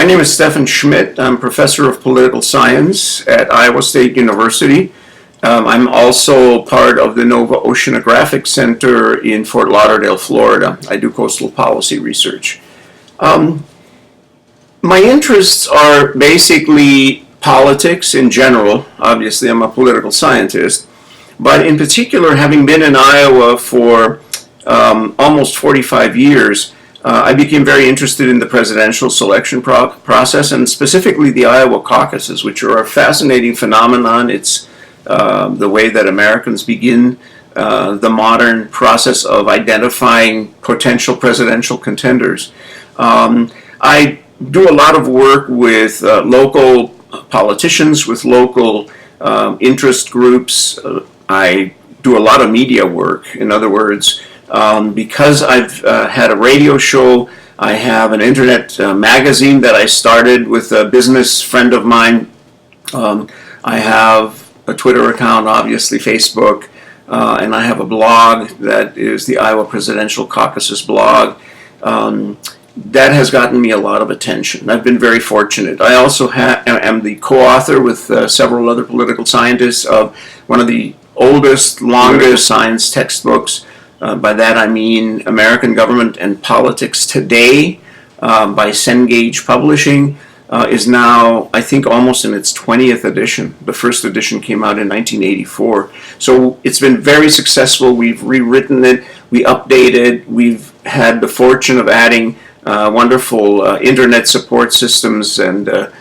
My name is Steffen Schmidt. I'm professor of political science at Iowa State University. I'm also part of the Nova Oceanographic Center in Fort Lauderdale, Florida. I do coastal policy research. My interests are basically politics in general. Obviously, I'm a political scientist. But in particular, having been in Iowa for almost 45 years, I became very interested in the presidential selection process, and specifically the Iowa caucuses, which are a fascinating phenomenon. It's the way that Americans begin the modern process of identifying potential presidential contenders. I do a lot of work with local politicians, with local interest groups. I do a lot of media work. In other words, because I've had a radio show, I have an internet magazine that I started with a business friend of mine. I have a Twitter account, obviously Facebook, and I have a blog that is the Iowa Presidential Caucuses blog. That has gotten me a lot of attention. I've been very fortunate. I also am the co-author with several other political scientists of one of the oldest, longest science textbooks. By that I mean American Government and Politics Today by Cengage Publishing is now, I think, almost in its 20th edition. The first edition came out in 1984. So it's been very successful. We've rewritten it, we updated, we've had the fortune of adding wonderful internet support systems and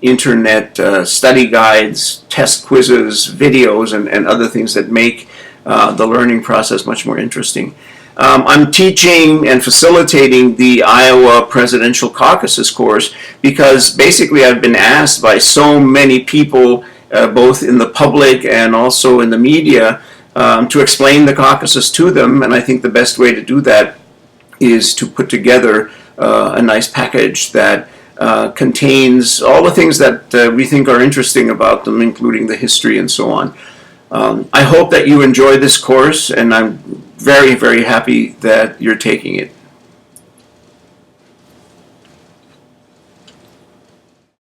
internet study guides, test quizzes, videos, and other things that make the learning process much more interesting. I'm teaching and facilitating the Iowa Presidential Caucuses course because basically I've been asked by so many people, both in the public and also in the media, to explain the caucuses to them, and I think the best way to do that is to put together a nice package that contains all the things that we think are interesting about them, including the history and so on. I hope that you enjoy this course, and I'm very, very happy that you're taking it.